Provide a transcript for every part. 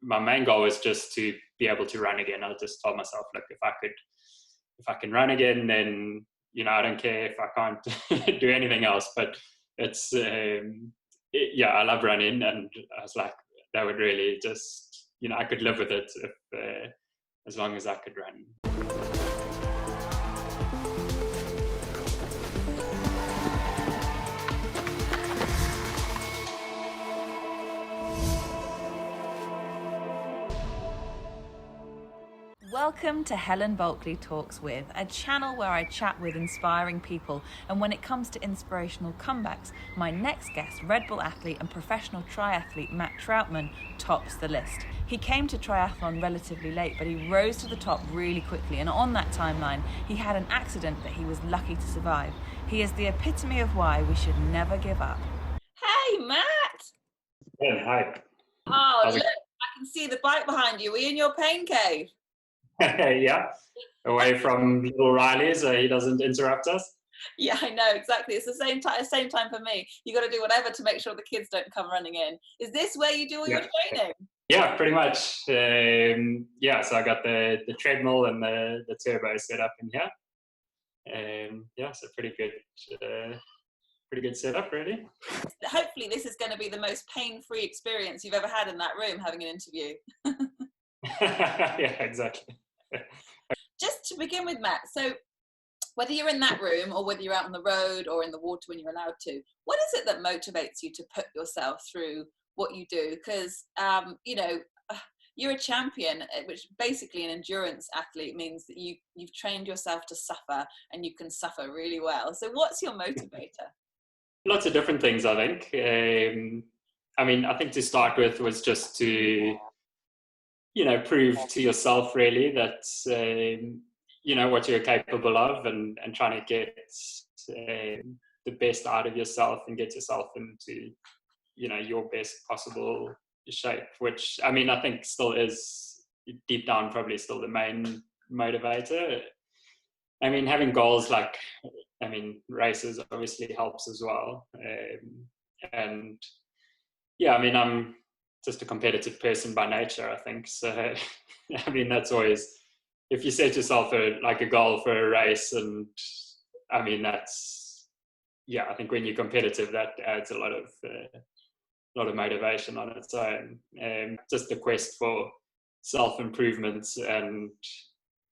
my main goal was just to be able to run again. I just told myself, look, if I can run again, then, I don't care if I can't do anything else. But it's, I love running, and I was like, that would really just, I could live with it if, as long as I could run. Welcome to Helen Bulkeley Talks With, a channel where I chat with inspiring people, and when it comes to inspirational comebacks, my next guest, Redbull athlete and professional triathlete Matt Trautman, tops the list. He came to triathlon relatively late, but he rose to the top really quickly, and on that timeline, he had an accident that he was lucky to survive. He is the epitome of why we should never give up. Hey, Matt! Yeah, hi. Oh, look, I can see the bike behind you. Are you in your pain cave? Yeah, away from little Riley so he doesn't interrupt us. Yeah, I know, exactly. It's the same time for me. You got to do whatever to make sure the kids don't come running in. Is this where you do all your training? Yeah, pretty much. So I got the treadmill and the turbo set up in here. So pretty good setup, really. Hopefully this is going to be the most pain-free experience you've ever had in that room, having an interview. Yeah, exactly. Just to begin with, Matt, so whether you're in that room or whether you're out on the road or in the water when you're allowed to, what is it that motivates you to put yourself through what you do? Because, you're a champion, which basically an endurance athlete means that you've trained yourself to suffer, and you can suffer really well. So what's your motivator? Lots of different things, I think. I think to start with was just to prove to yourself really that, what you're capable of, and trying to get the best out of yourself and get yourself into, your best possible shape, which, I think still is deep down probably still the main motivator. Having goals like, races obviously helps as well. I'm just a competitive person by nature, I think. So, that's always, if you set yourself a goal for a race, and I think when you're competitive, that adds a lot of motivation on its own. Just the quest for self-improvement and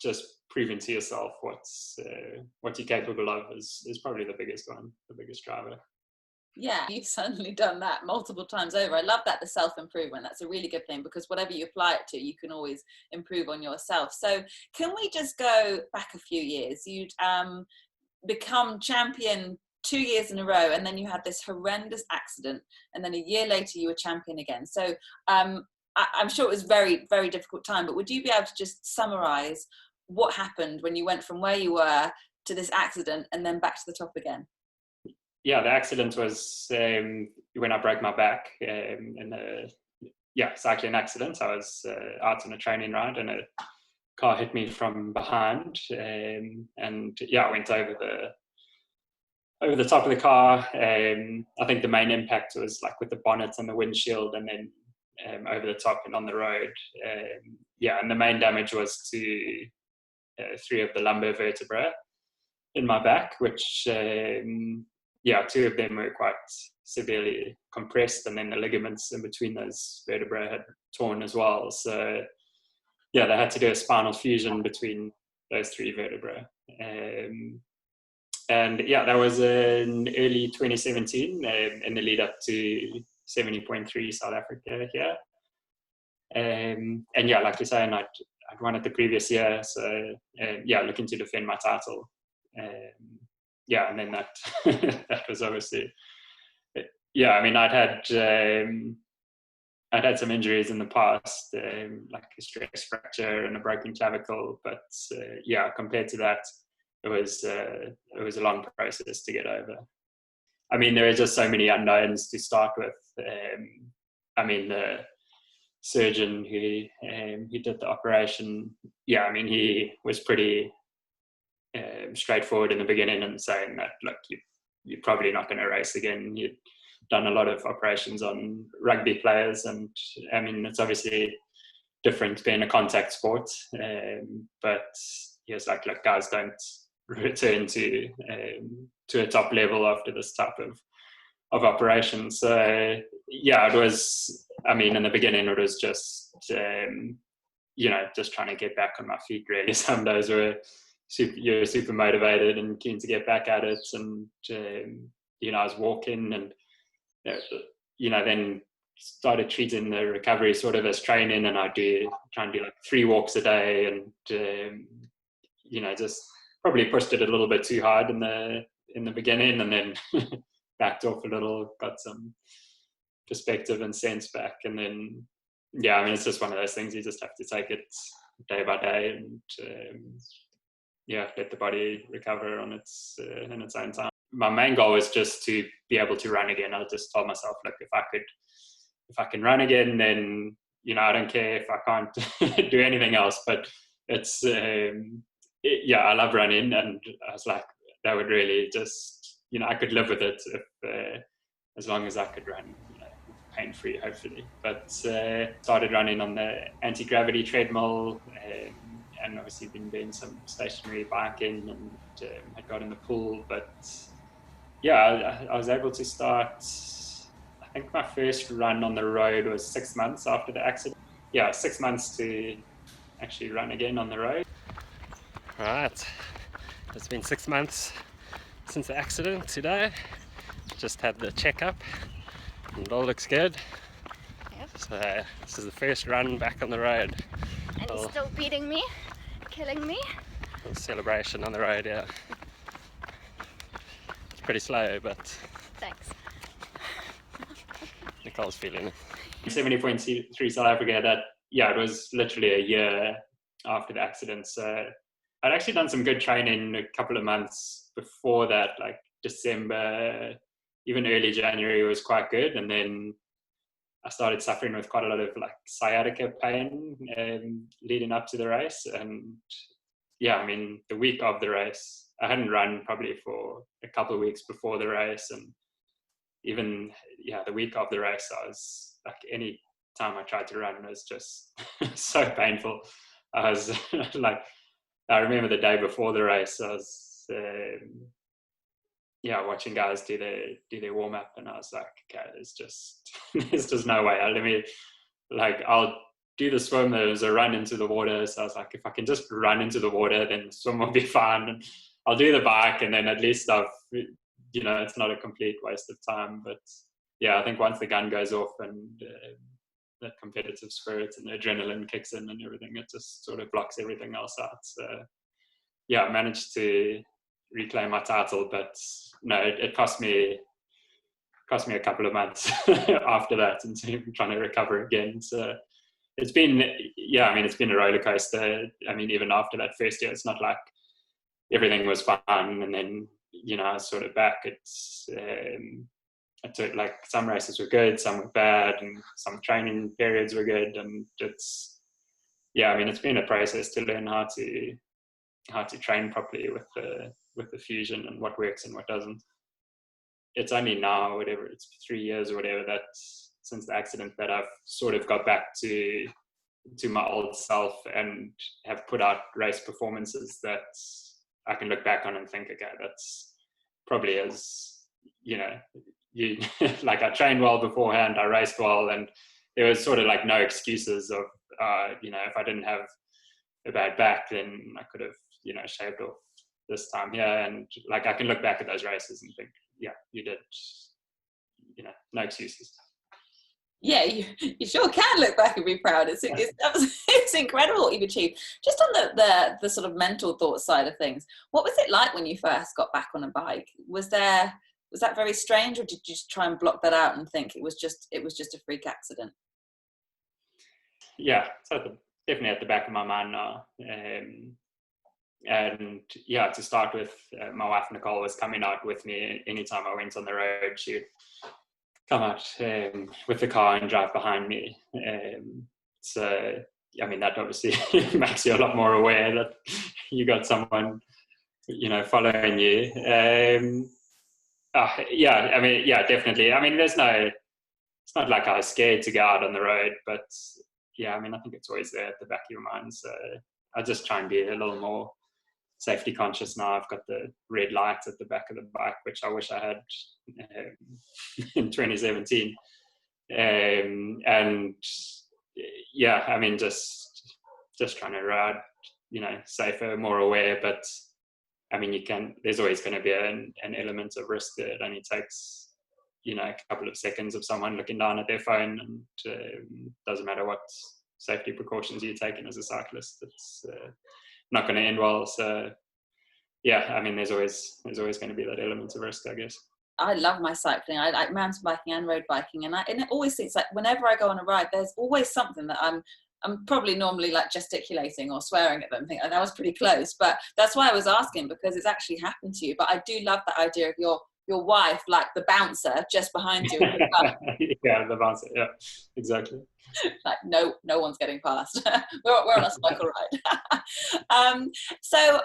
just proving to yourself what you're capable of is probably the biggest driver. Yeah, you've certainly done that multiple times over. I love that, the self-improvement. That's a really good thing, because whatever you apply it to, you can always improve on yourself. So can we just go back a few years? You'd become champion 2 years in a row, and then you had this horrendous accident, and then a year later you were champion again. So I'm sure it was very, very difficult time, but would you be able to just summarize what happened when you went from where you were to this accident and then back to the top again? Yeah, the accident was when I broke my back in a cycling accident. I was out on a training ride, and a car hit me from behind, and I went over the top of the car. I think the main impact was like with the bonnet and the windshield, and then over the top and on the road. And the main damage was to 3 of the lumbar vertebrae in my back, which 2 of them were quite severely compressed, and then the ligaments in between those vertebrae had torn as well. So they had to do a spinal fusion between those 3 vertebrae. That was in early 2017, in the lead up to 70.3 South Africa here. Like you say, I'd won it the previous year, so looking to defend my title. And then that that was obviously, I'd had some injuries in the past, like a stress fracture and a broken clavicle, but compared to that, it was a long process to get over. There were just so many unknowns to start with. The surgeon who did the operation, he was pretty straightforward in the beginning and saying that, look, you're probably not going to race again. You'd done a lot of operations on rugby players, and it's obviously different being a contact sport. But he was like, look, guys don't return to a top level after this type of operation. So yeah, it was, I mean, in the beginning it was just just trying to get back on my feet really. Some days you're super motivated and keen to get back at it, and I was walking, and then started treating the recovery sort of as training, and I try and do like 3 walks a day, and just probably pushed it a little bit too hard in the beginning, and then backed off a little, got some perspective and sense back, and then it's just one of those things. You just have to take it day by day, and let the body recover on its in its own time. My main goal was just to be able to run again. I just told myself, look, if I can run again, then I don't care if I can't do anything else. But it's I love running, and I was like, that would really just I could live with it if as long as I could run pain-free, hopefully. But started running on the anti-gravity treadmill, and obviously been doing some stationary biking, and had got in the pool. But I was able to start, I think my first run on the road was 6 months after the accident. 6 months to actually run again on the road. Right, it's been 6 months since the accident today. Just had the checkup and it all looks good. Yep. So this is the first run back on the road. And he's still beating me, killing me. A celebration on the road, yeah. It's pretty slow, but Thanks. Nicole's feeling it. 70.3 South Africa, it was literally a year after the accident. So I'd actually done some good training a couple of months before that, like December, even early January was quite good. And then I started suffering with quite a lot of like sciatica pain leading up to the race. And the week of the race, I hadn't run probably for a couple of weeks before the race. And even, the week of the race, I was like, any time I tried to run, it was just so painful. I was like, I remember the day before the race, I was watching guys do their warm up, and I was like, okay, there's just no way. I'll do the swim. There was a run into the water, so I was like, if I can just run into the water, then the swim will be fine. And I'll do the bike, and then at least it's not a complete waste of time. But I think once the gun goes off and that competitive spirit and the adrenaline kicks in and everything, it just sort of blocks everything else out. So I managed to reclaim my title, but no, it cost me a couple of months after that, and trying to recover again. So it's been it's been a roller coaster. Even after that first year, it's not like everything was fun, and then I was sort of back. It's like some races were good, some were bad, and some training periods were good, and it's it's been a process to learn how to train properly with the fusion, and what works and what doesn't. It's only now, whatever, it's 3 years or whatever, that since the accident, that I've sort of got back to my old self and have put out race performances that I can look back on and think, okay, that's probably like I trained well beforehand, I raced well, and there was sort of like no excuses of if I didn't have a bad back, then I could have shaved off this time here. And like I can look back at those races and think, you did, no excuses. Yeah, you sure can look back and be proud. It's incredible what you've achieved. Just on the sort of mental thought side of things, what was it like when you first got back on a bike? Was that very strange, or did you just try and block that out and think it was just a freak accident? So definitely at the back of my mind now. And to start with, my wife Nicole was coming out with me anytime I went on the road. She'd come out with the car and drive behind me. So that obviously makes you a lot more aware that you got someone following you. Definitely. It's not like I was scared to go out on the road, but yeah, I mean, I think it's always there at the back of your mind. So I just try and be a little more safety conscious now. I've got the red lights at the back of the bike, which I wish I had in 2017. And yeah, I mean, just trying to ride, safer, more aware. But I mean, there's always going to be an element of risk there. It only takes, a couple of seconds of someone looking down at their phone, and doesn't matter what safety precautions you're taking as a cyclist, it's not going to end well. So yeah, I mean, there's always going to be that element of risk, I guess. I love my cycling. I like mountain biking and road biking, and it always seems like whenever I go on a ride, there's always something that I'm probably normally like gesticulating or swearing at them. Think that was pretty close, but that's why I was asking, because it's actually happened to you. But I do love that idea of your wife, like the bouncer just behind you. Yeah, the bouncer. Yeah, exactly. Like no one's getting past. we're on a cycle ride. So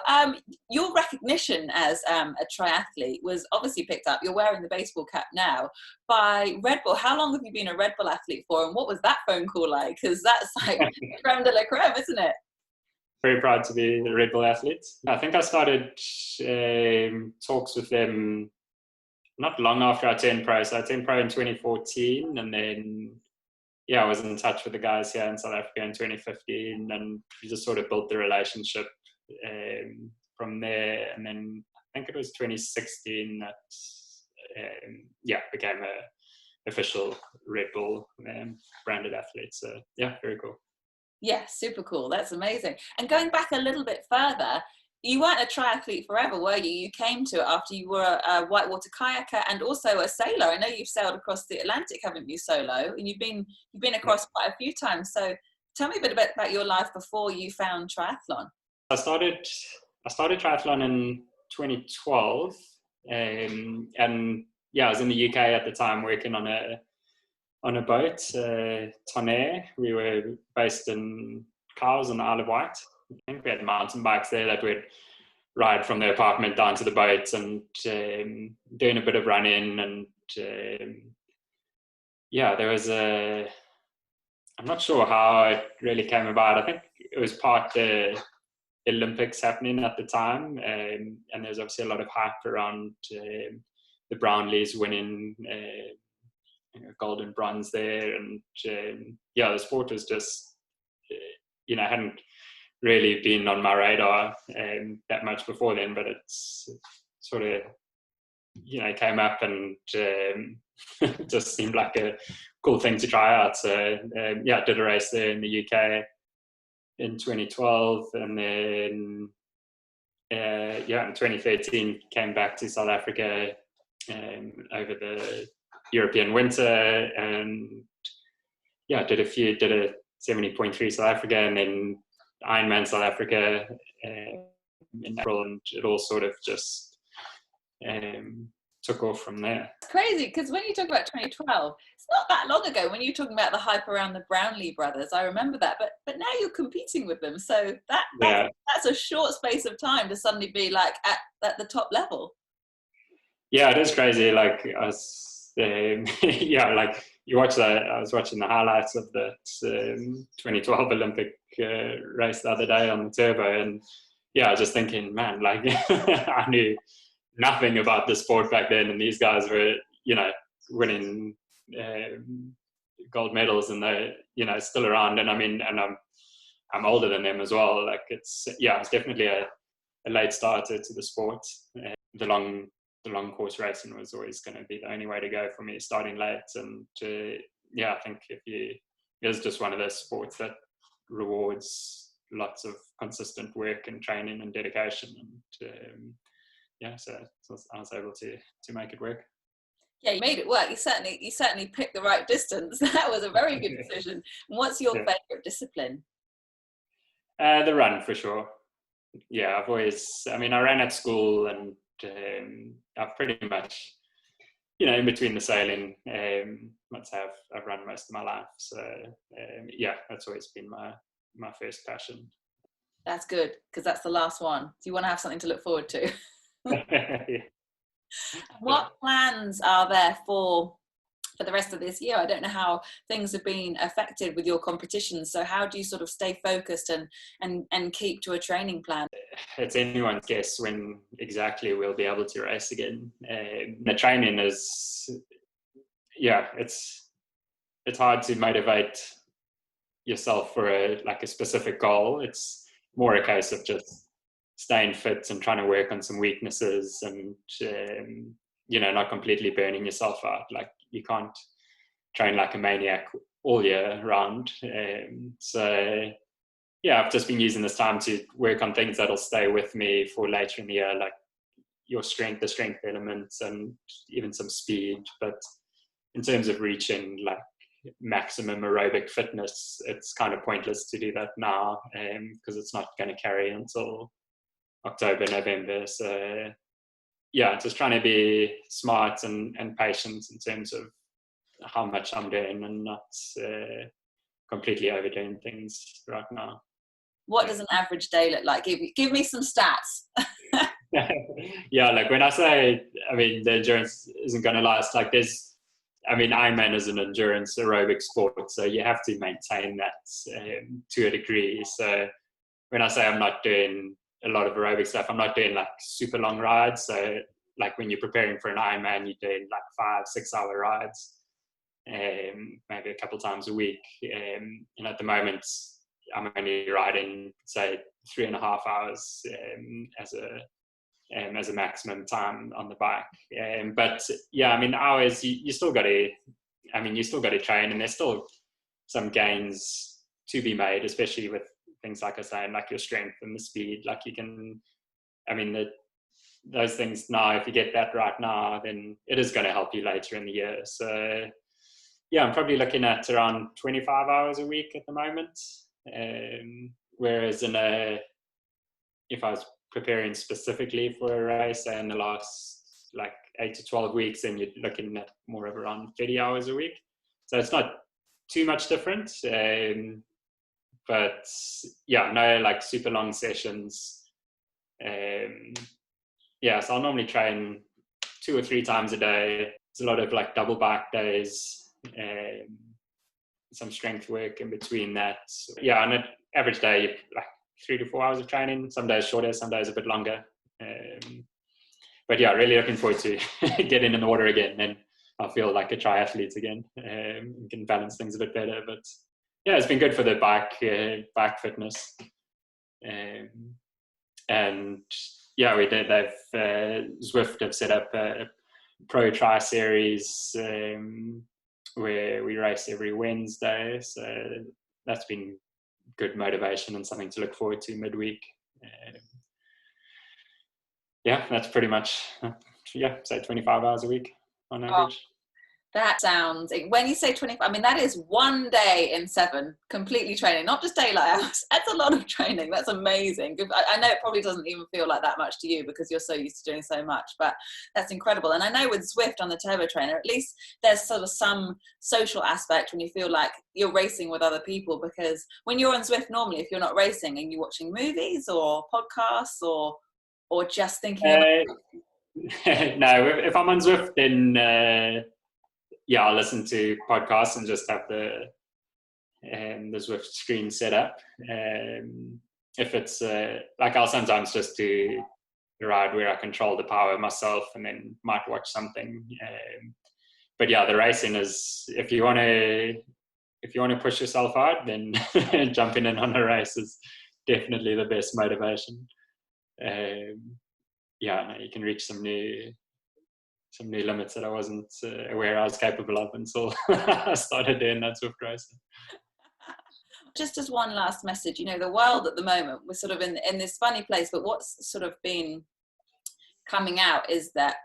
your recognition as a triathlete was obviously picked up. You're wearing the baseball cap now by Redbull. How long have you been a Redbull athlete for, and what was that phone call like? Because that's like creme de la creme, isn't it? Very proud to be a Redbull athlete. I think I started talks with them not long after I turned pro. So I turned pro in 2014, and then I was in touch with the guys here in South Africa in 2015, and we just sort of built the relationship from there. And then I think it was 2016 that became a official Redbull branded athlete. So yeah, very cool. Yeah, super cool. That's amazing. And going back a little bit further, you weren't a triathlete forever, were you? You came to it after you were a whitewater kayaker and also a sailor. I know you've sailed across the Atlantic, haven't you, solo? And you've been across quite a few times. So tell me a bit about your life before you found triathlon. I started triathlon in 2012, and I was in the UK at the time working on a boat, Tonnerre. We were based in Cowes on the Isle of Wight. I think we had mountain bikes there that we'd ride from the apartment down to the boat, and doing a bit of running. And there was I'm not sure how it really came about. I think it was part the Olympics happening at the time, and there's obviously a lot of hype around the Brownlees winning gold and bronze there. And the sport was just hadn't really been on my radar that much before then, but it's sort of came up, and just seemed like a cool thing to try out. So I did a race there in the UK in 2012, and then in 2013 came back to South Africa over the European winter, and did a 70.3 South Africa, and then Ironman South Africa in April, and it all sort of just took off from there. It's crazy, because when you talk about 2012, it's not that long ago when you're talking about the hype around the Brownlee brothers. I remember that, but now you're competing with them, so that's a short space of time to suddenly be like at the top level. Yeah, it is crazy. Like I was, like you watch that. I was watching the highlights of the 2012 Olympic race the other day on the turbo, and I was just thinking, man, like I knew nothing about the sport back then, and these guys were winning gold medals, and they still around. And I mean, and I'm older than them as well. Like it's definitely a late starter to the sport. The long course racing was always going to be the only way to go for me, starting late. And I think it's just one of those sports that rewards lots of consistent work and training and dedication. And so I was able to make it work. Yeah, you made it work. You certainly picked the right distance. That was a very good decision. And what's your favorite discipline? The run, for sure. Yeah, I ran at school, and I've pretty much, in between the sailing, I've run most of my life. So that's always been my first passion. That's good, because that's the last one. So you want to have something to look forward to. What plans are there for for the rest of this year. I don't know how things have been affected with your competitions. So how do you sort of stay focused and keep to a training plan? It's anyone's guess when exactly we'll be able to race again. The training is, it's hard to motivate yourself for a specific goal. It's more a case of just staying fit and trying to work on some weaknesses and not completely burning yourself out. Like, you can't train like a maniac all year round. So I've just been using this time to work on things that'll stay with me for later in the year, like the strength elements and even some speed. But in terms of reaching like maximum aerobic fitness, it's kind of pointless to do that now, because it's not going to carry until October, November. So just trying to be smart and patient in terms of how much I'm doing and not completely overdoing things right now. What does an average day look like? Give me some stats. Like when I say, the endurance isn't going to last, like Ironman is an endurance aerobic sport, so you have to maintain that to a degree. So when I say I'm not doing a lot of aerobic stuff, I'm not doing like super long rides. So like when you're preparing for an Ironman, you're doing like 5-6 hour rides, maybe a couple times a week. And at the moment, I'm only riding, say, 3.5 hours as a maximum time on the bike. But hours, you still got to train, and there's still some gains to be made, especially with things like I was saying, like your strength and the speed. Like you can, those things now, if you get that right now, then it is going to help you later in the year. So I'm probably looking at around 25 hours a week at the moment. Whereas if I was preparing specifically for a race, in the last like 8 to 12 weeks, then you're looking at more of around 30 hours a week. So it's not too much different. But no like super long sessions. So I'll normally train 2 or 3 times a day. There's a lot of like double bike days, some strength work in between that. On an average day, like 3 to 4 hours of training, some days shorter, some days a bit longer. But really looking forward to getting in the water again, and I feel like a triathlete again. Can balance things a bit better. But it's been good for the bike fitness. And we did. Zwift have set up a pro tri series where we race every Wednesday. So that's been good motivation and something to look forward to midweek. That's pretty much, say 25 hours a week on average. That sounds, when you say 25, that is 1 day in 7 completely training, not just daylight hours. That's a lot of training. That's amazing. I know it probably doesn't even feel like that much to you because you're so used to doing so much, but that's incredible. And I know with Zwift on the Turbo Trainer, at least there's sort of some social aspect when you feel like you're racing with other people, because when you're on Zwift normally, if you're not racing, are you watching movies or podcasts or just thinking about No, if I'm on Zwift, then I'll listen to podcasts and just have the Zwift screen set up. If it's I'll sometimes just do the ride where I control the power myself and then might watch something. But the racing is, if you want to push yourself out, then jumping in on a race is definitely the best motivation. You can reach some new limits that I wasn't aware I was capable of until I started doing that Zwift racing. Just as one last message, the world at the moment, we're sort of in this funny place, but what's sort of been coming out is that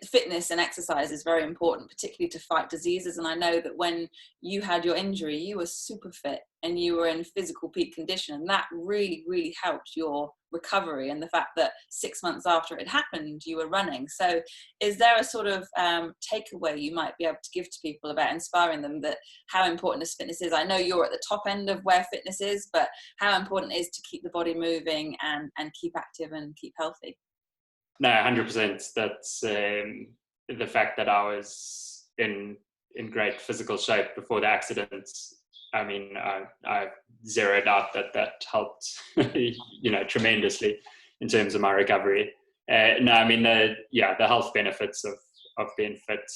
fitness and exercise is very important, particularly to fight diseases. And I know that when you had your injury, you were super fit and you were in physical peak condition, and that really, really helped your recovery, and the fact that 6 months after it happened, you were running. So is there a sort of takeaway you might be able to give to people about inspiring them that how important this fitness is? I know you're at the top end of where fitness is, but how important it is to keep the body moving and keep active and keep healthy? No, 100%. That's the fact that I was in great physical shape before the accident. I mean, I zero doubt that helped, tremendously in terms of my recovery. No, I mean, the health benefits of being fit,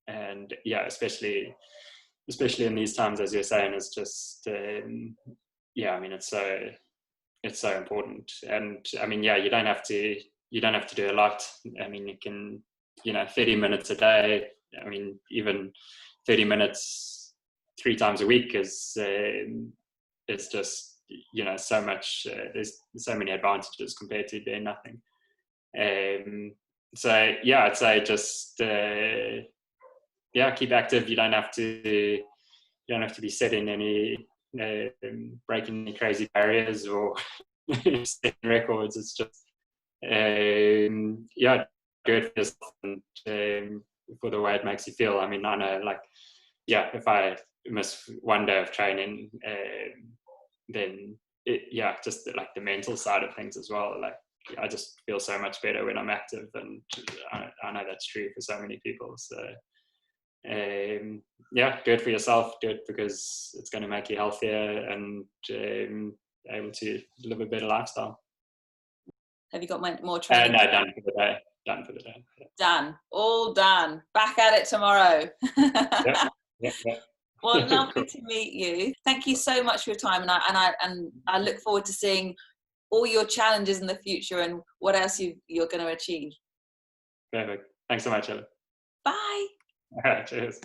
and especially in these times, as you're saying, is just, I mean, it's so important. And I mean, you don't have to do a lot. I mean, you can, 30 minutes a day. I mean, even 30 minutes 3 times a week is just, so much. There's so many advantages compared to doing nothing. So I'd say just keep active. You don't have to be setting any breaking any crazy barriers or setting records. It's just do it for yourself and for the way it makes you feel. I mean, I know, like, if I miss one day of training, then just like the mental side of things as well. Like, I just feel so much better when I'm active, and I know that's true for so many people. So do it for yourself. Do it because it's going to make you healthier and able to live a better lifestyle. Have you got more training? No, done for the day. Done for the day. Done. All done. Back at it tomorrow. Yep. Well, lovely to meet you. Thank you so much for your time, and I look forward to seeing all your challenges in the future and what else you're going to achieve. Perfect. Thanks so much, Helen. Bye. All right, cheers.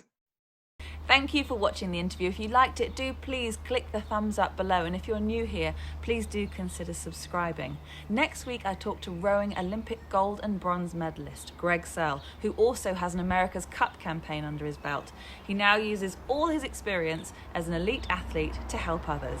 Thank you for watching the interview. If you liked it, do please click the thumbs up below. And if you're new here, please do consider subscribing. Next week, I talk to rowing Olympic gold and bronze medalist Greg Searle, who also has an America's Cup campaign under his belt. He now uses all his experience as an elite athlete to help others.